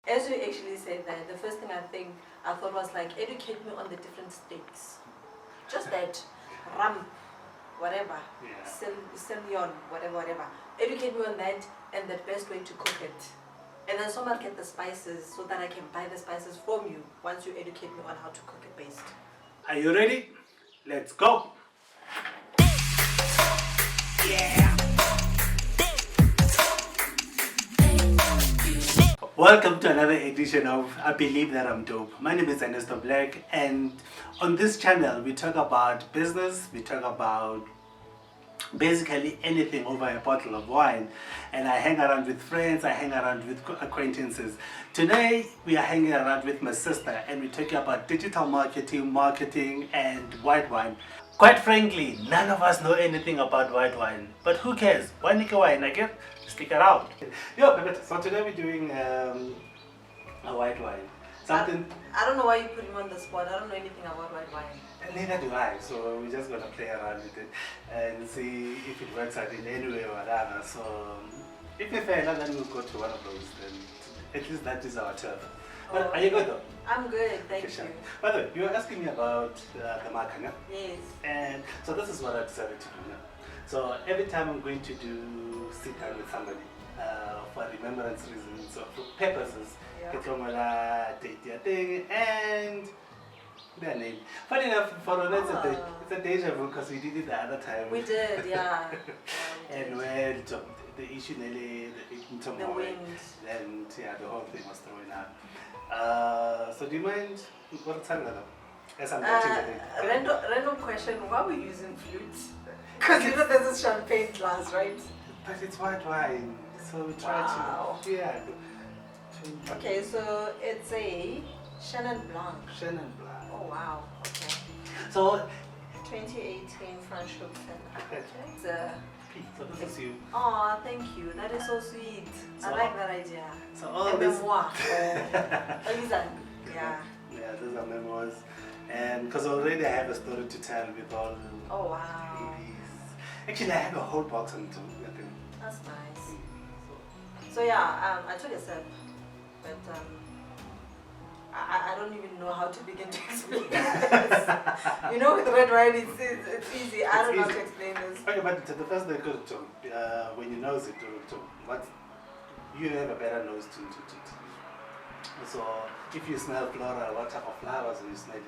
As you actually said that, the first thing I thought was like, educate me on the different steaks. Just that, ram, whatever, Semyon, whatever. Educate me on that and the best way to cook it. And then someone get the spices so that I can buy the spices from you once you educate me on how to cook it best. Are you ready? Let's go! Yeah! Welcome to another edition of I Believe That I'm Dope. My name is Ernesto Blaque, and on this channel we talk about business, we talk about basically anything over a bottle of wine, and I hang around with friends, I hang around with acquaintances. Today we are hanging around with my sister and we're talking about digital marketing and white wine. Quite frankly, none of us know anything about white wine, but who cares? Wine is wine, I guess. Stick around. So today we're doing a white wine. Something. I don't know why you put him on the spot. I don't know anything about white wine. Neither do I, so we're just gonna play around with it and see if it works out in any way or another. So if you fail, then we'll go to one of those. Then at least that is our turf. But are you good though? I'm good, thank you. By the way, you were asking me about the marker, no? Yes. And so this is what I decided to do now. So every time I'm going to sit down with somebody for remembrance reasons or for purposes, it's on my date their thing and their name. Funny enough, for us, it's a deja vu because we did it the other time. We did, yeah. And when the issue nearly, the wind. And yeah, the whole thing was thrown out. So do you mind what time is it? As I'm watching the date. Random question, why are we using flutes? Because you know there's a champagne glass, right? But it's white wine, so we try to, yeah. Okay, so it's a Chenin Blanc. Chenin Blanc. Oh wow, okay. So, 2018 French Hoopton. Okay. It's a... So this is you. Oh, thank you. That is so sweet. So, I like that idea. So all this... memoir. Yeah. Yeah, those are memoirs. And because already I have a story to tell with all... Oh wow. Babies. Actually, I have a whole box on too. That's nice. So yeah, I took a sip, but I don't even know how to begin to explain this. You know, with red wine, it's easy. I don't know how to explain this. Okay, but the first thing when you nose it, what you have a better nose to. So if you smell flora, what type of flowers you smell it,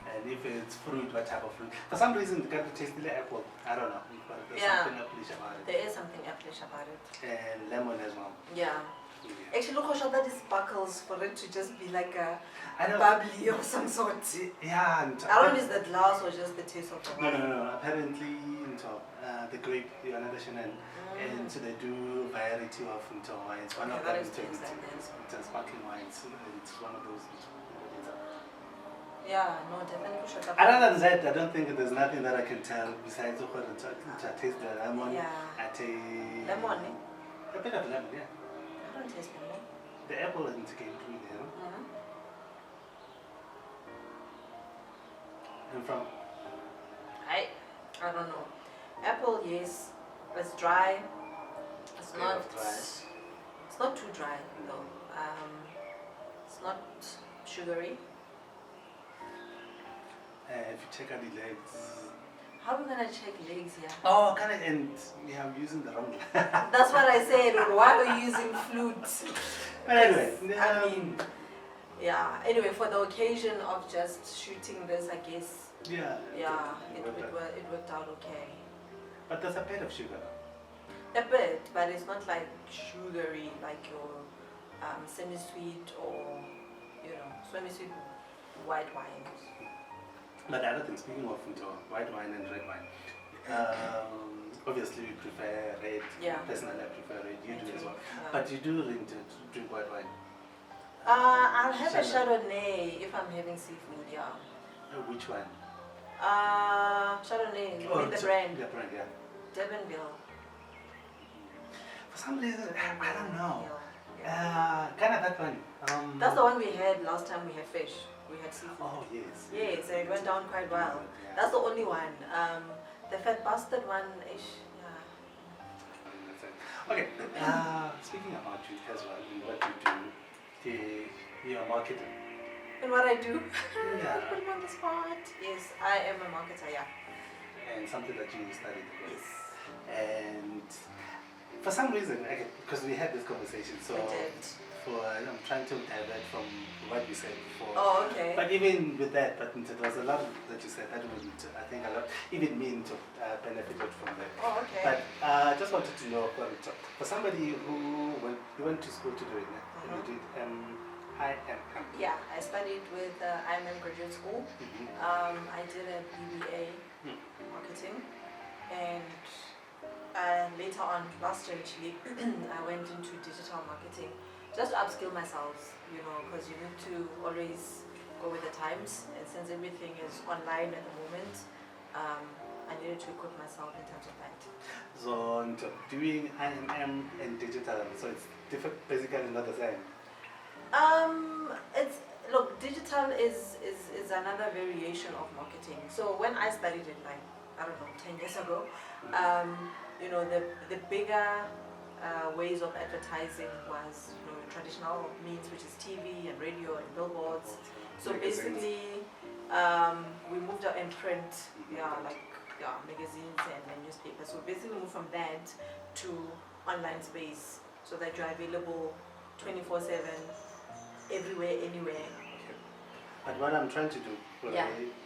and if it's fruit, what type of fruit. For some reason, it got to taste like apple. I don't know, but there's something applish about it. There is something applish about it. And lemon as well. Yeah. Actually, look how that is sparkles for it to just be like a bubbly or some sort. Yeah. I don't know if it's the glass or just the taste of the wine. No. Apparently, the grape, another Chenin. And so they do variety of wines. One of them is sparkling wines. It's one of those. Yeah, no, definitely. Other than that, I don't think there's nothing that I can tell besides I taste the lemon. Yeah. I taste lemon, a bit of lemon, yeah. I don't taste lemon. The apple isn't came through there. And from? I don't know. Apple, yes. It's dry. It's not dry. It's not too dry though. It's not sugary. If you check out the legs. How are we gonna check legs here? Oh, and yeah, I'm using the wrong. That's what I said. Why are we using flutes? But anyway, I mean, yeah. Anyway, for the occasion of just shooting this, I guess. Yeah. Yeah, it worked out okay. But there's a bit of sugar. A bit, but it's not like sugary like your semi-sweet or semi-sweet white wine. But the other thing, speaking of white wine and red wine, obviously we prefer red. Yeah. Personally, I prefer red. You do as well. Yeah. But you do drink white wine. I'll have a Chardonnay if I'm having seafood. Yeah. Which one? Chardonnay. With the brand. The brand, yeah. Devonville. For some reason, I don't know. Yeah. Kind of that one. That's the one we had last time we had fish. We had seafood. Oh, yes. Yes, so it went down quite well. Yeah. That's the only one. The fat bastard one, ish, yeah. Okay, speaking about you as well, what you do, you're a marketer. And what I do? Yeah. Put me on the spot. Yes, I am a marketer, yeah. And something that you studied. Yes. And for some reason, because we had this conversation, so We did. I'm trying to divert from what you said before. Oh, okay. But even with that, but there was a lot that you said that wouldn't, I think a lot, even me benefited from that. Oh, okay. But I just wanted to know, for somebody who went to school to do it, and you did IMM. Yeah, I studied with IMM Graduate School. I did a BBA marketing, and later on, last year actually, I went into digital marketing just to upskill myself, you know, because you need to always go with the times, and since everything is online at the moment, I needed to equip myself in terms of that. So doing IMM and digital, so it's different, basically not the same. Look, digital is another variation of marketing. So when I studied it, like, I don't know, 10 years ago, you know, the bigger ways of advertising was, you know, traditional means, which is TV and radio and billboards. So basically, we moved out in print, magazines and newspapers. So basically moved from that to online space, so that you're available 24/7, everywhere, anywhere. But what I'm trying to do,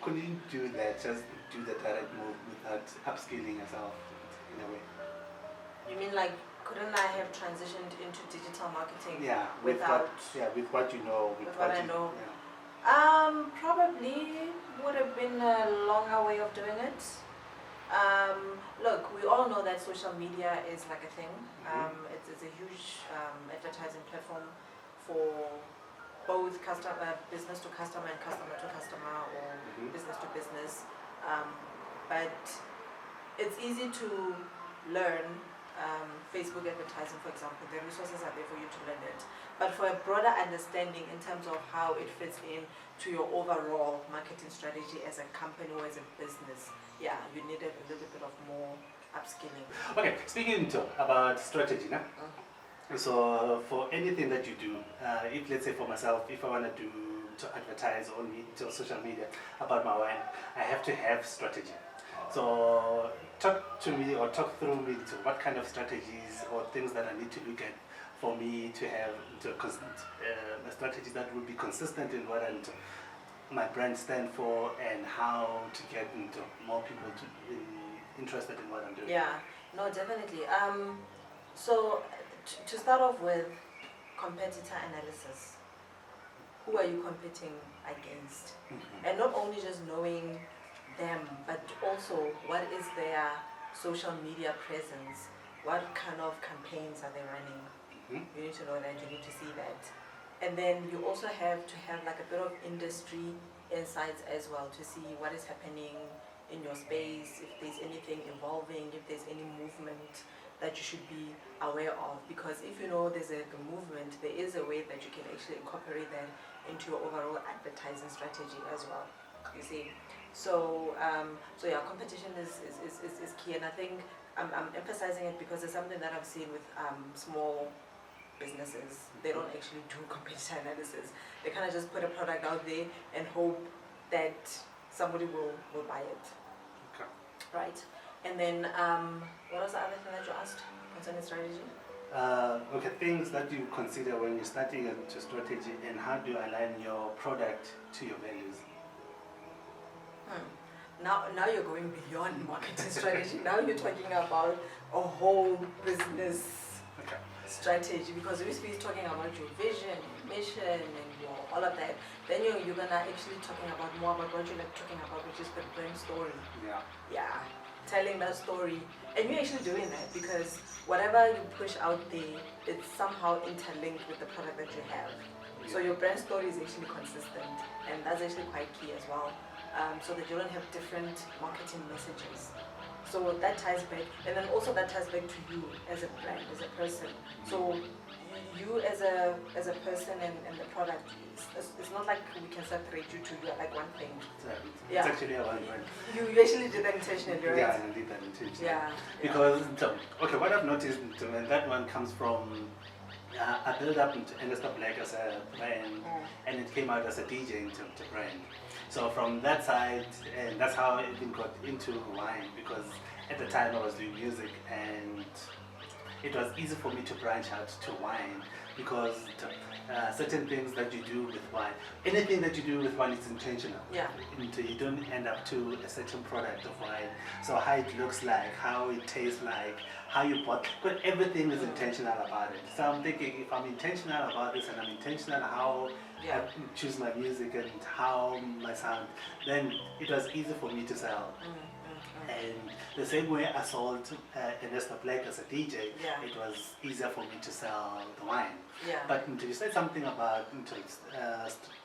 couldn't you do that, just do the direct move without upskilling yourself in a way? You mean like, couldn't I have transitioned into digital marketing? Yeah, with what you know. With what I know. Yeah. Probably would have been a longer way of doing it. Look, we all know that social media is like a thing. It's a huge advertising platform for both business to customer and customer to customer, or business to business. But it's easy to learn Facebook advertising, for example. The resources are there for you to learn it. But for a broader understanding in terms of how it fits in to your overall marketing strategy as a company or as a business, yeah, you need a little bit of more upskilling. Okay, speaking about strategy now. So for anything that you do, if let's say for myself, if I want to advertise on social media about my wine, I have to have strategy. So talk through me to what kind of strategies or things that I need to look at for me to have a strategy that will be consistent in what my brand stand for, and how to get into more people to be interested in what I'm doing. Yeah, no, definitely. So to start off with, competitor analysis. Who are you competing against? And not only just knowing them, but also what is their social media presence, what kind of campaigns are they running. You need to know that, you need to see that. And then you also have to have like a bit of industry insights as well, to see what is happening in your space, if there's anything evolving, if there's any movement that you should be aware of. Because if you know there's a movement, there is a way that you can actually incorporate that into your overall advertising strategy as well, you see. So yeah, competition is key, and I think I'm emphasizing it because it's something that I've seen with small businesses. They don't actually do competitor analysis. They kind of just put a product out there and hope that somebody will buy it. Okay. Right. And then what was the other thing that you asked concerning strategy? Okay, things that you consider when you're starting a strategy, and how do you align your product to your values? Now you're going beyond marketing strategy. Now you're talking about a whole business strategy, because we used to be talking about your vision, your mission, and your all of that. Then you're gonna actually talking about more about what you're like talking about, which is the brand story. Yeah, telling that story, and you're actually doing that because whatever you push out there, it's somehow interlinked with the product that you have. So your brand story is actually consistent, and that's actually quite key as well. So that you don't have different marketing messages. So that ties back, and then also that ties back to you as a brand, as a person. So you as a person and the product, it's not like we can separate you two. You're like one thing. It's actually a one brand. You actually did that intentionally, right? Yeah, I did that intentionally. Yeah. Because okay, what I've noticed, and that one comes from I built up into Ernesto Blaque as a brand and it came out as a DJ into the brand. So from that side, and that's how I even got into wine, because at the time I was doing music and it was easy for me to branch out to wine, because certain things that you do with wine, anything that you do with wine is intentional. Yeah. You don't end up to a certain product of wine. So how it looks like, how it tastes like, how you bought, but everything is intentional about it. So I'm thinking, if I'm intentional about this and I'm intentional how I choose my music and how my sound, then it was easy for me to sell. And the same way I sold Ernesto Blaque as a DJ, it was easier for me to sell the wine. But you said something about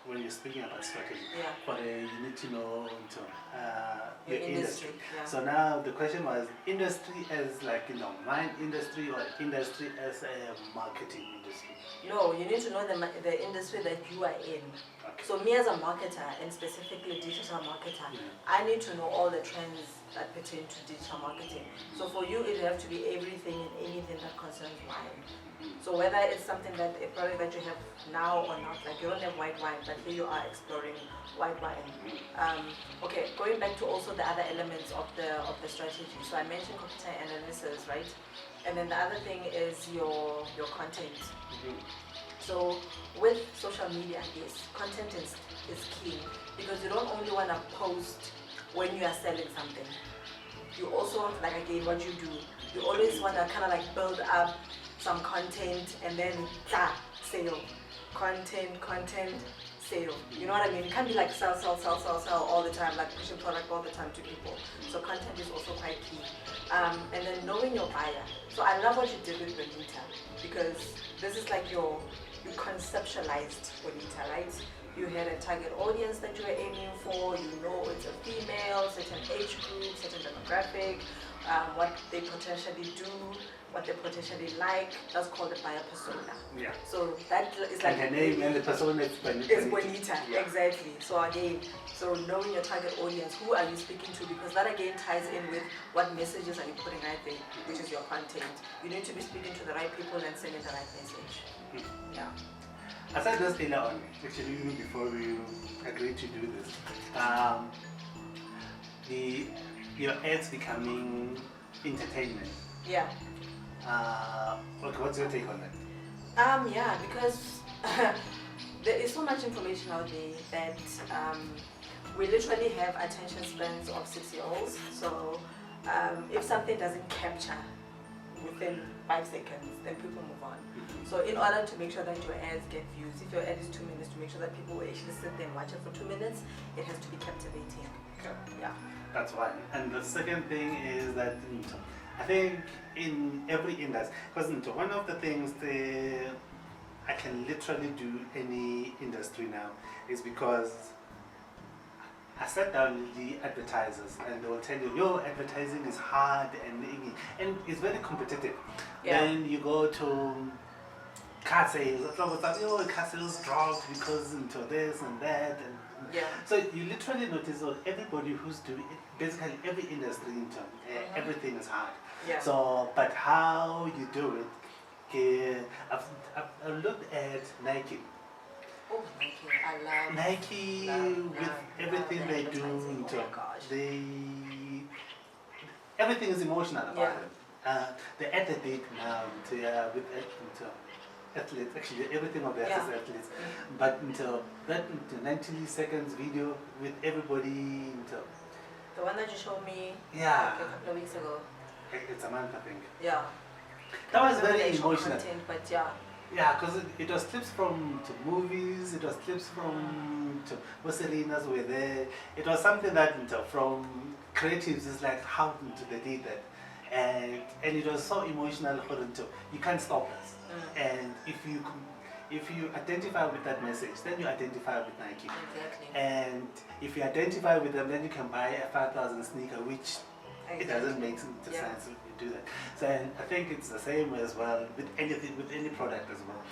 when you're speaking about strategy, but you need to know your industry. So now the question was, industry as like, wine industry, or industry as a marketing industry? No, you need to know the industry that you are in. Okay. So me as a marketer, and specifically digital marketer, I need to know all the trends that pertain to digital marketing. So for you, it will have to be everything and anything that concerns wine. So whether it's something that, a product that you have now or not, like you don't have white wine, but here you are exploring white wine. Okay, going back to also the other elements of the strategy. So I mentioned computer analysis, right? And then the other thing is your content. So with social media, yes, content is key, because you don't only want to post when you are selling something. You also, like again, what you do, you always want to kind of like build up some content and then sale. Content, sale. You know what I mean? It can't be like sell all the time, like pushing product all the time to people. So content is also quite key. And then knowing your buyer. So I love what you did with Bonita, because this is like you conceptualized Bonita, right? You had a target audience that you were aiming for, it's a female, certain age group, certain demographic, what they potentially do, what they potentially like. That's called the buyer persona. Yeah. So that is like her name and the persona is Bonita. It's Bonita, exactly. So again, knowing your target audience, who are you speaking to? Because that again ties in with what messages are you putting out there, which is your content. You need to be speaking to the right people and sending the right message. Yeah. I said this earlier on, actually, even before we agreed to do this. Your ads becoming entertainment. Yeah. Okay, what's your take on that? Yeah, because there is so much information out there that we literally have attention spans of 6-year-olds. So if something doesn't capture within 5 seconds, then people move on. So in order to make sure that your ads get views, if your ad is 2 minutes, to make sure that people will actually sit there and watch it for 2 minutes, it has to be captivating. Okay. Yeah. That's one. And the second thing is that I think in every industry, because one of the things I can literally do any industry now is because I sat down with the advertisers and they will tell you, your advertising is hard and it's very competitive. Yeah. Then you go to car sales, car sales dropped because into this and that. So you literally notice that everybody who's doing it, basically every industry in terms, everything is hard. Yeah. So, but how you do it, I've looked at Nike. Oh, Nike! I love Nike with everything they do. Everything is emotional about it. The ad they did now with athletes, actually everything of theirs is athletes. But that 90 seconds video with everybody. The one that you showed me like a couple of weeks ago. It's a month, I think. Yeah. That was very emotional. Content, but yeah. Yeah, because it was clips from movies, it was clips from Marcelinas were there. It was something that from creatives is like how they did that. And it was so emotional for them to, you can't stop us. And if you identify with that message, then you identify with Nike. Exactly. And if you identify with them, then you can buy a 5,000 sneaker, which it doesn't make sense if you do that. So I think it's the same as well with anything, with any product as well.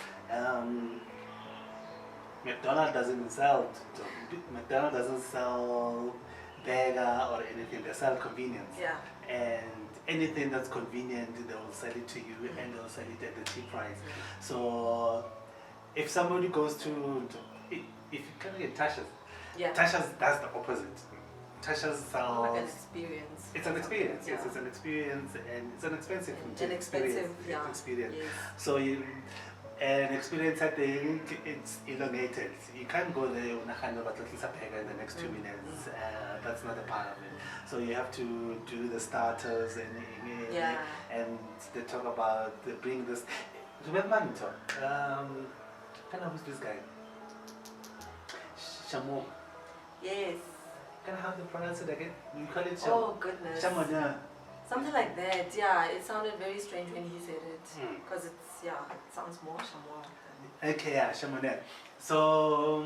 McDonald's doesn't sell burger or anything. They sell convenience. Yeah. And anything that's convenient, they will sell it to you and they'll sell it at a cheap price. So if somebody goes to at Tasha's. Yeah. Tasha's does the opposite. Tasha's sells. Like an experience. It's an experience. Yeah. Yes, it's an experience, and it's an expensive An expensive, yeah. experience. Yes. So an experience, I think it's elongated. You can't go there in the next 2 minutes. That's not a part of it. So you have to do the starters and they talk about they bring this. Remember Manito? Who's this guy? Shamo. Yes. Can I have to pronounce it again? We call it Shamo. Oh goodness. Shamona. Something like that. Yeah, it sounded very strange when he said it because it sounds more Shamo. Okay, yeah, Shamona. So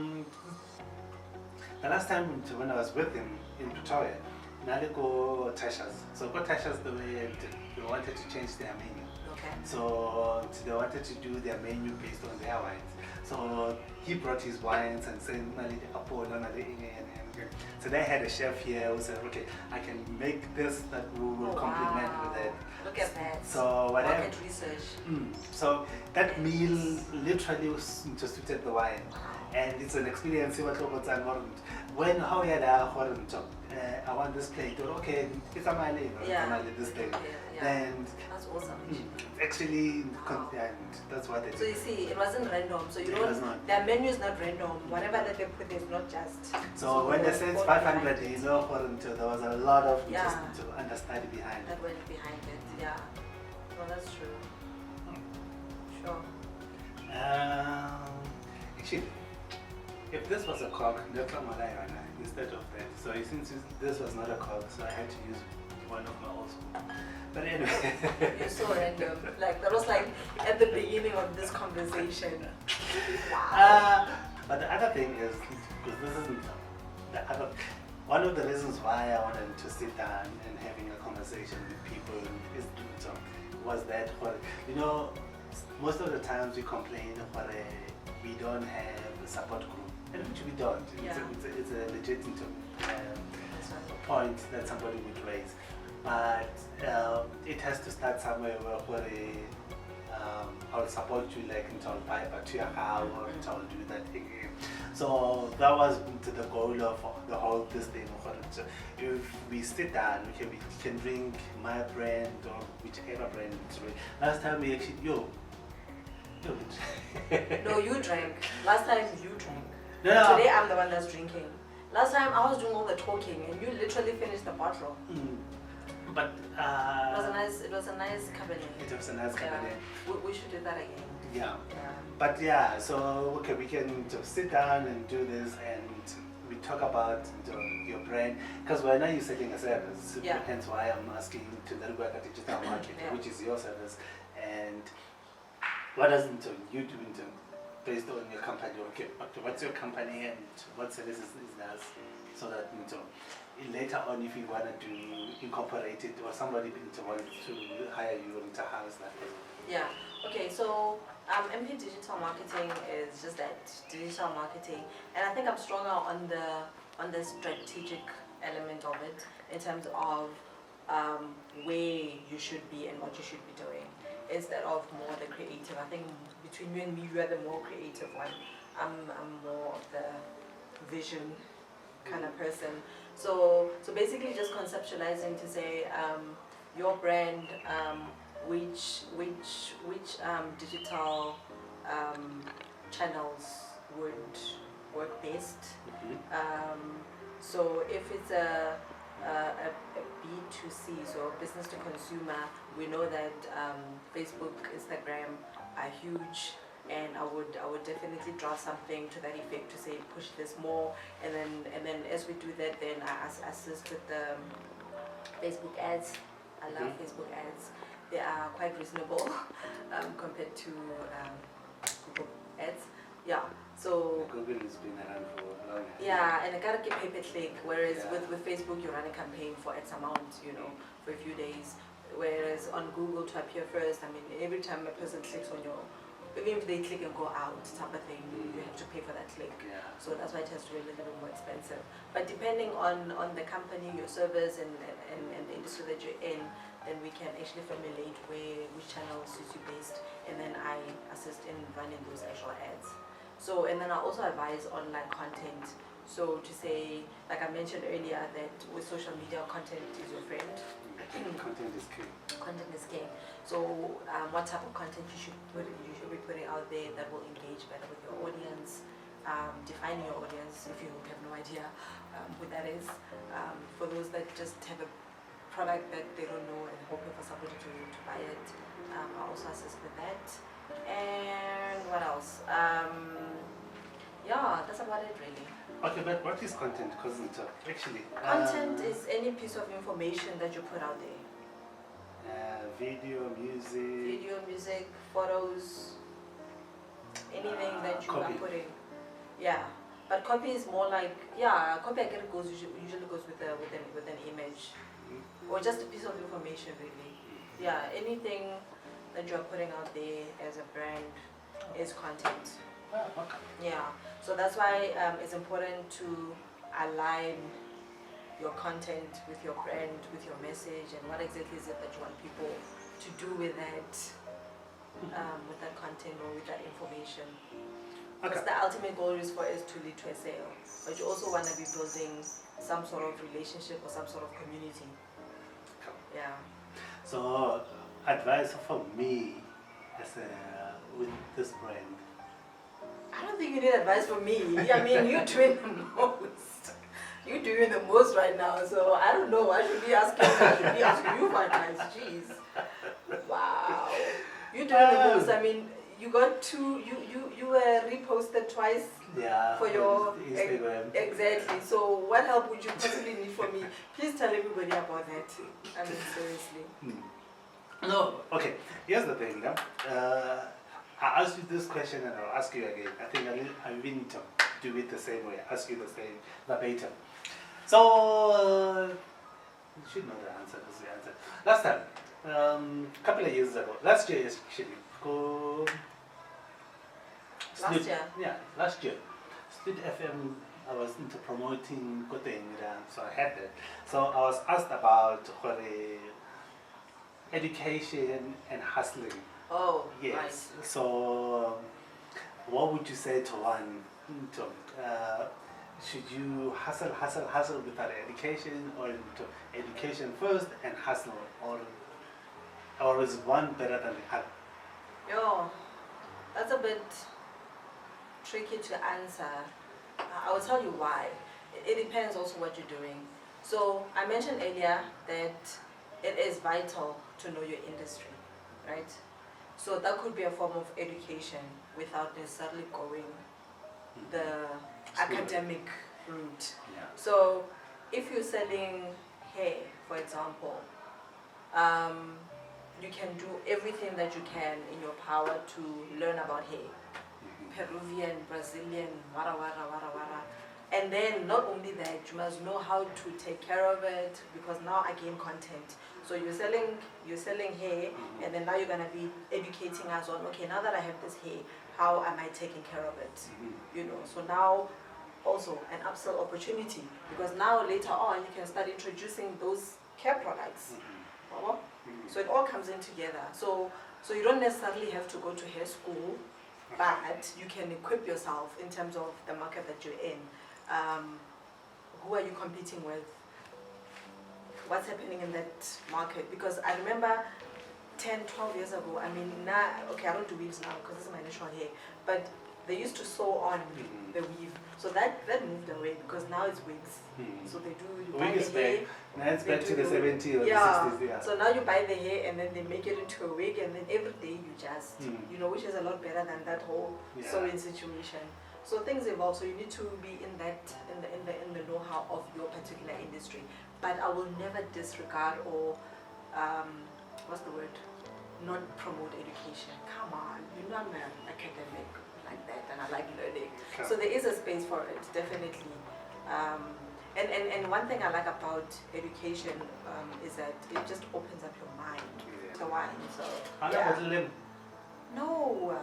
the last time when I was with him in Pretoria, Naliko Tasha's. So got Tasha's they wanted to change their menu. Okay. So they wanted to do their menu based on their wines. So he brought his wines and said, so they had a chef here who said, okay, I can make this that will complement with it. Look at that. So whatever. Market research. So that meal literally was just suited the wine. And it's an experience. When how I want this plate, okay, it's a mile, this thing. And that's awesome. Actually, that's what it is. So you see, it wasn't random. So you don't. Their menu is not random. Whatever that they put is not just. So when they said 500, there was a lot of just to understand behind it. That went behind it. Yeah. Well, that's true. Sure. Actually, if this was a cock, instead of that. So since this was not a cock, so I had to use one of my old school. But anyway. You're so random. Like that was like at the beginning of this conversation. Wow. But the other thing is, because this isn't the other. One of the reasons why I wanted to sit down and having a conversation with people is was that most of the times we complain we don't have a support group, and which we don't. It's a legitimate point that somebody would raise, but it has to start somewhere where I'll support you, like I'll buy to your house or I'll do that thing. So that was the goal of the whole this thing. If we sit down, we can drink my brand or whichever brand. Last time we actually No, you drank. Last time you drank. No. Today I'm the one that's drinking. Last time I was doing all the talking and you literally finished the bottle. But it was a nice cabernet. It was a nice cabernet. We should do that again. Yeah. But yeah, so okay, we can just sit down and do this and we talk about your brand, because right now you're selling a service, hence why I'm asking to network at digital market, which is your service, and what does you do based on your company? Okay, what's your company and what services is that, so that later on, if you want to incorporate it or somebody wants to hire you into house that thing. Yeah. Okay. So MP Digital Marketing is just that, digital marketing, and I think I'm stronger on the strategic element of it in terms of where you should be and what you should be doing, instead of more the creative. I think between you and me, you are the more creative one. I'm more of the vision kind of person. So basically just conceptualizing to say your brand, which digital channels would work best. So if it's a B2C, so business to consumer, we know that Facebook, Instagram are huge, and I would definitely draw something to that effect to say push this more, and then as we do that, then I assist with the Facebook ads. I love Facebook ads. They are quite reasonable compared to Google ads. Yeah. So Google has been around for a long time. Yeah, and I gotta get pay per click. Whereas with Facebook, you run a campaign for X amount, for a few days. Whereas on Google, to appear first, I mean, every time a person clicks on your, even if they click and go out type of thing, you have to pay for that click. So that's why it has to be a little bit more expensive. But depending on the company, your service, and the industry that you're in, then we can actually formulate which channel suits you best, and then I assist in running those actual ads. So, and then I also advise online content. So to say, like I mentioned earlier, that with social media, content is your friend. Content is king. Content is king. So what type of content you should be putting out there that will engage better with your audience. Defining your audience if you have no idea who that is. For those that just have a product that they don't know and hoping for somebody to buy it, I also assist with that. And what else? Yeah, that's about it really. Okay, but what is content? Because actually... Content is any piece of information that you put out there. Video, music, photos, anything that you copy. are putting. Yeah, but copy is more like, yeah, copy I get it usually goes with an image, or just a piece of information really. Yeah, anything that you are putting out there as a brand is content. Okay. Yeah, so that's why it's important to align your content with your brand, with your message, and what exactly is it that you want people to do with that content or with that information. Because the ultimate goal is for us to lead to a sale, but you also want to be building some sort of relationship or some sort of community. Yeah. So, advice for me with this brand. I don't think you need advice from me. I mean, you're doing the most. You're doing the most right now, so I don't know. I should be asking you for advice. Jeez. Wow. You're doing the most. I mean, you got you were reposted twice for your Instagram. Exactly. So what help would you possibly need from me? Please tell everybody about that. I mean, seriously. No, okay. Here's the thing. I asked you this question and I'll ask you again. I think I will need to do it the same way. Ask you the same verbatim. So, you should know the answer. This is the answer. Last time, couple of years ago, last year actually, Last year? Yeah, last year. Split FM, I was into promoting Koteng, so I had that. So I was asked about education and hustling. Oh, yes. Right. So, what would you say to one? Should you hustle without education, or into education first and hustle, or is one better than the other? Yo, that's a bit tricky to answer. I will tell you why. It depends also what you're doing. So I mentioned earlier that it is vital to know your industry, right? So that could be a form of education without necessarily going the academic route. Yeah. So if you're selling hair, for example, you can do everything that you can in your power to learn about hair. Peruvian, Brazilian, wara. And then not only that, you must know how to take care of it, because now again content. So you're selling hair, and then now you're gonna be educating us on, okay, now that I have this hair, how am I taking care of it? You know, so now also an upsell opportunity, because now later on you can start introducing those care products. So it all comes in together. So you don't necessarily have to go to hair school, but you can equip yourself in terms of the market that you're in. Who are you competing with? What's happening in that market? Because I remember 10, 12 years ago, I mean, now, okay, I don't do weaves now because this is my natural hair, but they used to sew on the weave. So that moved away, because now it's wigs. So they do, you buy the hair. Now it's back to the 70s or the 60s. Yeah. So now you buy the hair and then they make it into a wig, and then every day you just, you know, which is a lot better than that whole sewing situation. So things evolve, so you need to be in that, in the know-how of your particular industry. But I will never disregard or, what's the word? Not promote education. Come on, you know I'm an academic like that, and I like learning. Okay. So there is a space for it, definitely. And one thing I like about education is that it just opens up your mind to wine. So yeah. No.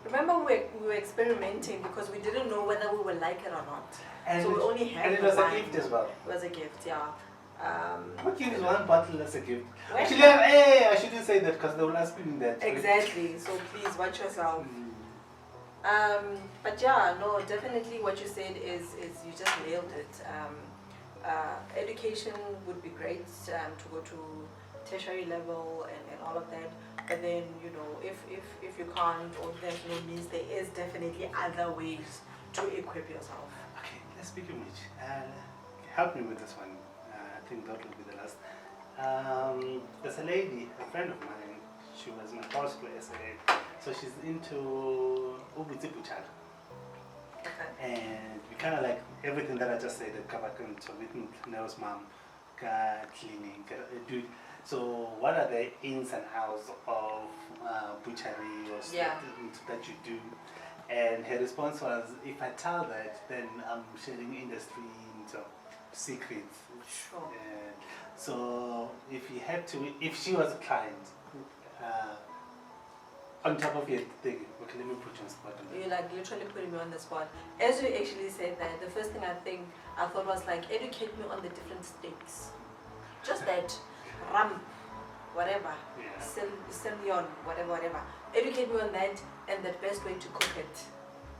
Remember we were experimenting because we didn't know whether we would like it or not. And so we only had and it was wine. a gift as well. It was a gift, yeah. What gives one bottle as a gift? Well, actually, I shouldn't say that because they will ask me that. Exactly. So please watch yourself. But yeah, no, definitely what you said is you just nailed it. Education would be great to go to tertiary level and all of that. But then, you know, if you can't or there's no means, there is definitely other ways to equip yourself. Okay, let's speak in which. Help me with this one. I think that will be the last. There's a lady, a friend of mine. She was my boss class, so she's into Ubitsi Buchar. Okay. And we kind of like everything that I just said, covered so with nails, mom, cleaning, do. So, what are the ins and outs of butchery or stuff that you do? And her response was, if I tell that, then I'm sharing industry into secrets. Sure. So, if you had to, if she was a client, on top of your thing, okay, let me put you on spot. You like literally putting me on the spot. As you actually said that, the first thing I thought was like, educate me on the different stakes. Just that, ram, whatever, Selion, whatever. Educate me on that and the best way to cook it.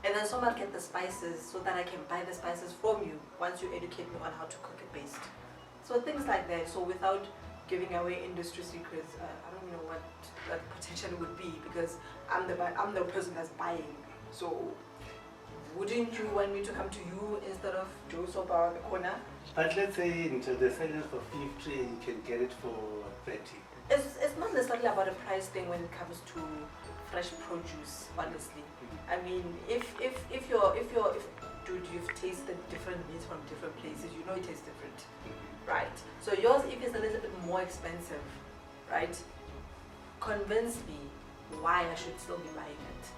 And then someone get the spices so that I can buy the spices from you once you educate me on how to cook it best. So things like that. So without giving away industry secrets, I don't know what that potentially would be because I'm the person that's buying. So wouldn't you want me to come to you instead of Joe Soba the corner? But let's say into the selling for 50 and you can get it for 30. It's not necessarily about a price thing when it comes to fresh produce, honestly. I mean, if dude, you've tasted different meats from different places, you know it tastes different, right? So yours, if it's a little bit more expensive, right? Convince me why I should still be buying it.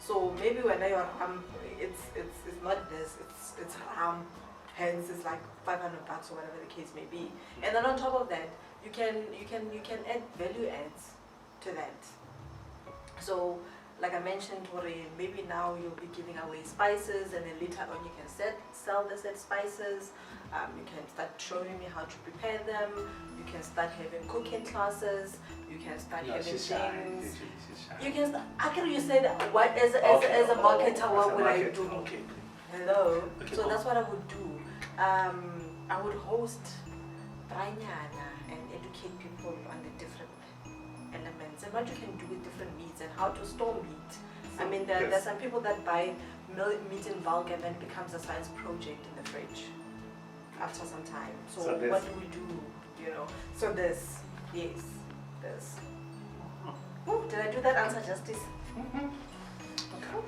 So maybe when I ram, it's not this, it's ram, hence it's like $500 or whatever the case may be. And then on top of that, you can add value adds to that. So like I mentioned, maybe now you'll be giving away spices and then later on you can sell the said spices. You can start showing me how to prepare them. You can start having cooking classes. You can start having things. You can start, actually you said, what as a marketer, what would I do? Okay. Hello. Okay, So that's what I would do. I would host Branyana and educate people on the different elements and what you can do with different meats and how to store meat. I mean, there's some people that buy meat in bulk and then it becomes a science project in the fridge after some time. So what do we do? You know. So this. Ooh, did I do that answer justice? Okay.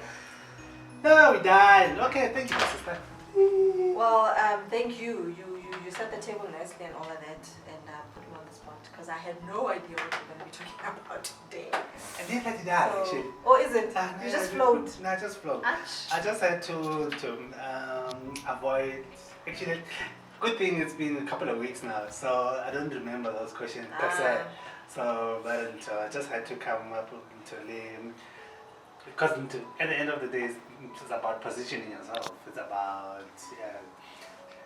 No, we're done. Okay, thank you, sister. Well, thank you. You set the table nicely and all of that, and put me on the spot because I had no idea what we're going to be talking about today. And neither did I, actually. Oh, is it? You just flowed. No, I just flowed. Ouch. I just had to avoid. Actually, good thing it's been a couple of weeks now, so I don't remember those questions per se. So, but I just had to come up to learn. Because at the end of the day, it's about positioning yourself. It's about,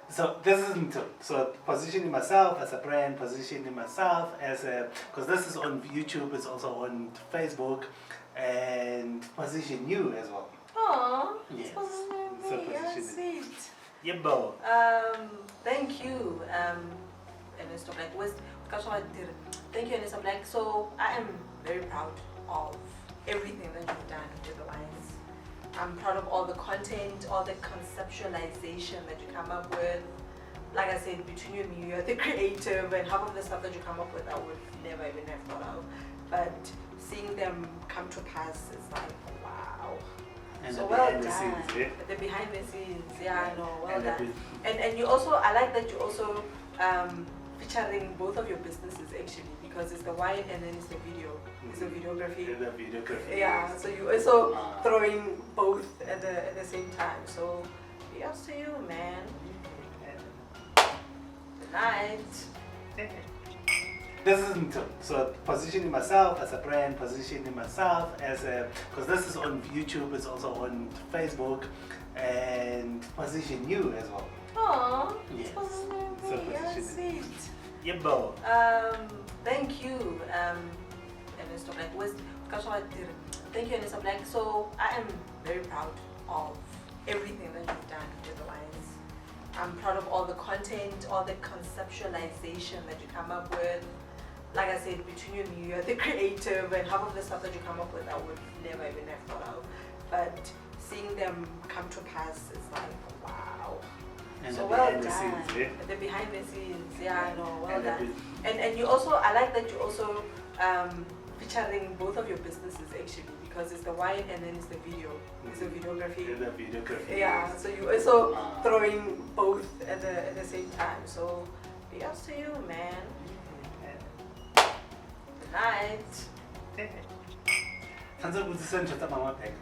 so this isn't, so positioning myself as a brand, positioning myself as a, because this is on YouTube, it's also on Facebook, and position you as well. Aww, yes. So position sweet. Yeah, bro. Thank you, Ernesto Blaque. Thank you, Ernesto Blaque. So I am very proud of everything that you've done with the wines. I'm proud of all the content, all the conceptualization that you come up with. Like I said, between you and me, you're the creative, and half of the stuff that you come up with I would never even have thought of. But seeing them come to pass is like, wow. And so the well behind done. The scenes, The behind the scenes, yeah, no, well and done. And you also, I like that you also featuring both of your businesses actually, because it's the wine and then it's the video. It's the videography. The videography. Yeah, so you also throwing both at the same time. So, yes to you, man. Good night. This isn't, so positioning myself as a brand, positioning myself as a, because this is on YouTube, it's also on Facebook, and position you as well. Aww, yes. So sweet. Yeah, bro. Thank you, Ernesto Blaque. Thank you, Ernesto Blaque. So I am very proud of everything that you've done with the wines. I'm proud of all the content, all the conceptualization that you come up with. Like I said, between you and me, you're the creative, and half of the stuff that you come up with I would never even have thought of. But seeing them come to pass is like, wow. And so the well behind the done. scenes, yeah? The behind the scenes, yeah, no, well And done. And you also, I like that you also featuring both of your businesses actually, because it's the wine and then it's the video, it's the videography. Yeah, the videography. Yeah, so you also throwing both at the same time. So big ups to you, man. Good night. Fancy to send you to my back.